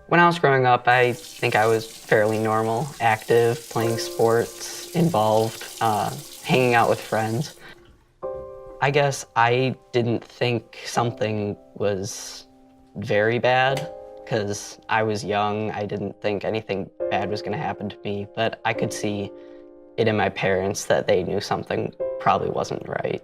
When I was growing up, I think I was fairly normal, active, playing sports, involved, hanging out with friends. I guess I didn't think something was very bad because I was young. I didn't think anything bad was going to happen to me, but I could see it in my parents that they knew something probably wasn't right.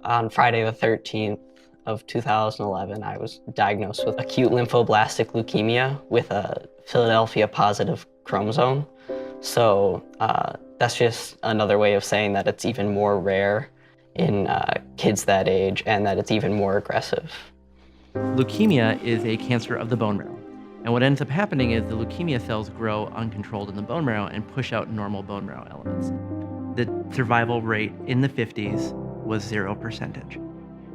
On Friday the 13th of 2011, I was diagnosed with acute lymphoblastic leukemia with a Philadelphia positive chromosome. So that's just another way of saying that it's even more rare in kids that age and that it's even more aggressive. Leukemia is a cancer of the bone marrow. And what ends up happening is the leukemia cells grow uncontrolled in the bone marrow and push out normal bone marrow elements. The survival rate in the 50s was 0%.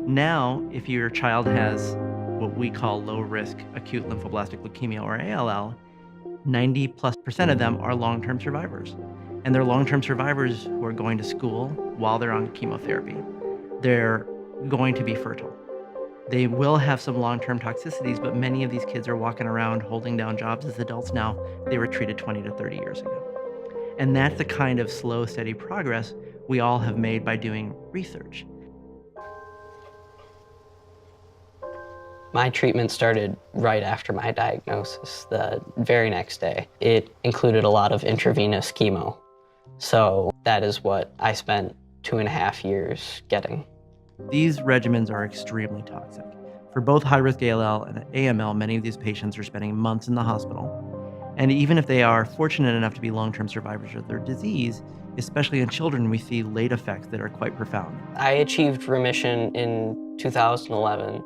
Now, if your child has what we call low-risk acute lymphoblastic leukemia, or ALL, 90+% of them are long-term survivors. And they're long-term survivors who are going to school while they're on chemotherapy. They're going to be fertile. They will have some long-term toxicities, but many of these kids are walking around holding down jobs as adults now. They were treated 20 to 30 years ago. And that's the kind of slow, steady progress we all have made by doing research. My treatment started right after my diagnosis, the very next day. It included a lot of intravenous chemo. So that is what I spent 2.5 years getting. These regimens are extremely toxic. For both high-risk ALL and AML, many of these patients are spending months in the hospital. And even if they are fortunate enough to be long-term survivors of their disease, especially in children, we see late effects that are quite profound. I achieved remission in 2011,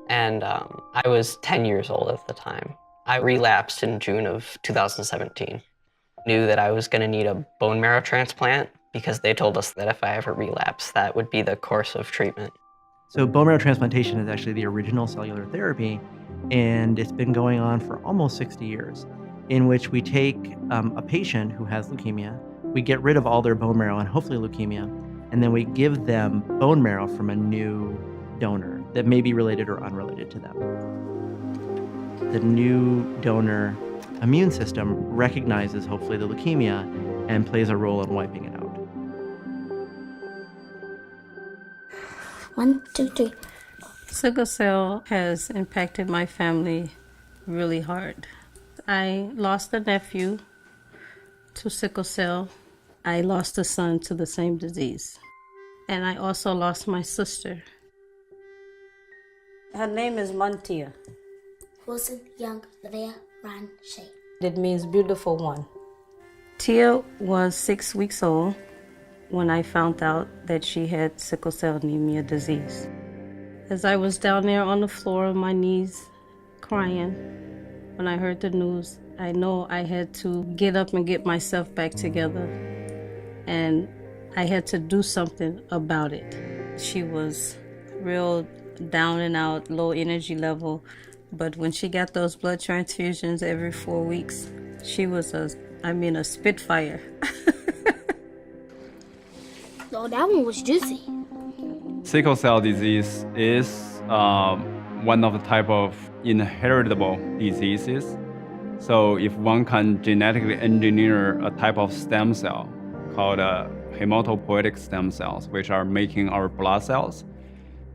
and I was 10 years old at the time. I relapsed in June of 2017. Knew that I was going to need a bone marrow transplant because they told us that if I ever relapse, that would be the course of treatment. So bone marrow transplantation is actually the original cellular therapy, and it's been going on for almost 60 years, in which we take a patient who has leukemia, we get rid of all their bone marrow and hopefully leukemia, and then we give them bone marrow from a new donor that may be related or unrelated to them. The new donor immune system recognizes hopefully the leukemia and plays a role in wiping it out. 1, 2, 3. Sickle cell has impacted my family really hard. I lost a nephew to sickle cell. I lost a son to the same disease. And I also lost my sister. Her name is Mantia. Wilson, Young, Livea, Ran, Shay. It means beautiful one. Tia was 6 weeks old when I found out that she had sickle cell anemia disease. As I was down there on the floor on my knees crying, when I heard the news, I know I had to get up and get myself back together. And I had to do something about it. She was real down and out, low energy level. But when she got those blood transfusions every 4 weeks, she was a spitfire. Oh, that one was juicy. Sickle cell disease is one of the type of inheritable diseases. So if one can genetically engineer a type of stem cell called hematopoietic stem cells, which are making our blood cells,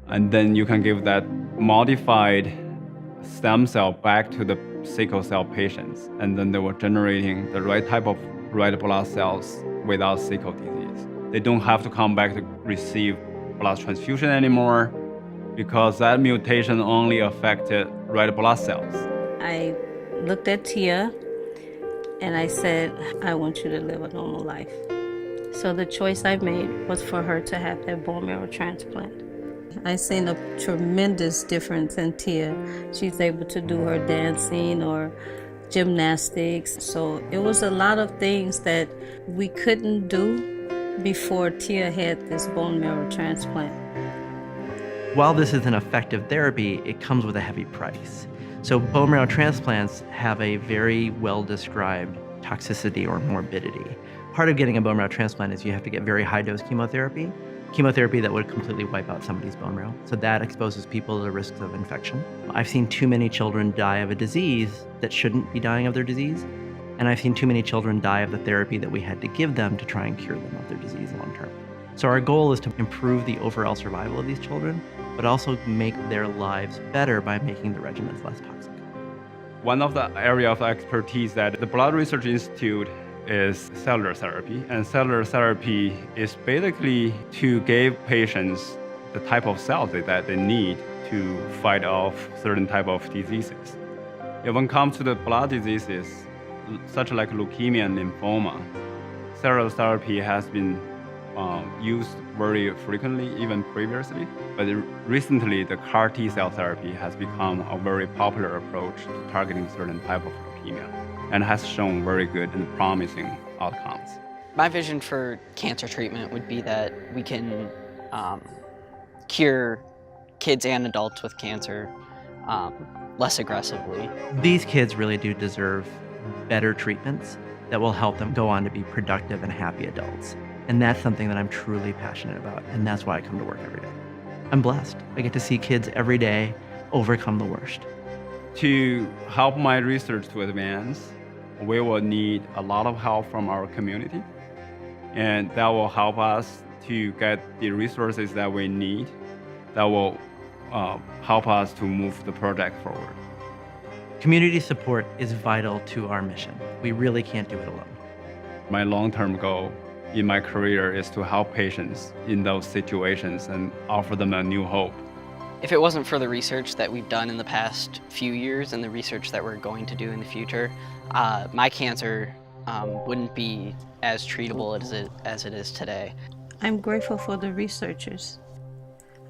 and then you can give that modified stem cell back to the sickle cell patients, and then they were generating the right type of red blood cells without sickle disease. They don't have to come back to receive blood transfusion anymore because that mutation only affected red blood cells. I looked at Tia and I said, I want you to live a normal life. So the choice I made was for her to have that bone marrow transplant. I seen a tremendous difference in Tia. She's able to do her dancing or gymnastics. So it was a lot of things that we couldn't do before Tia had this bone marrow transplant. While this is an effective therapy, it comes with a heavy price. So bone marrow transplants have a very well-described toxicity or morbidity. Part of getting a bone marrow transplant is you have to get very high-dose chemotherapy. chemotherapy that would completely wipe out somebody's bone marrow. So that exposes people to the risks of infection. I've seen too many children die of a disease that shouldn't be dying of their disease. And I've seen too many children die of the therapy that we had to give them to try and cure them of their disease long term. So our goal is to improve the overall survival of these children, but also make their lives better by making the regimens less toxic. One of the area of expertise that the Blood Research Institute is cellular therapy. And cellular therapy is basically to give patients the type of cells that they need to fight off certain type of diseases. When it comes to the blood diseases, such like leukemia and lymphoma, cellular therapy has been used very frequently, even previously. But recently, the CAR T cell therapy has become a very popular approach to targeting certain type of leukemia and has shown very good and promising outcomes. My vision for cancer treatment would be that we can cure kids and adults with cancer less aggressively. These kids really do deserve better treatments that will help them go on to be productive and happy adults. And that's something that I'm truly passionate about, and that's why I come to work every day. I'm blessed. I get to see kids every day overcome the worst. To help my research to advance, we will need a lot of help from our community, and that will help us to get the resources that we need that will help us to move the project forward. Community support is vital to our mission. We really can't do it alone. My long-term goal in my career is to help patients in those situations and offer them a new hope. If it wasn't for the research that we've done in the past few years and the research that we're going to do in the future, my cancer wouldn't be as treatable as it is today. I'm grateful for the researchers.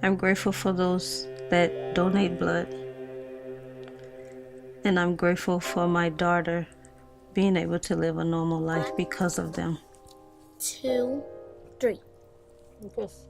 I'm grateful for those that donate blood. And I'm grateful for my daughter being able to live a normal life because of them. 2, 3. Yes.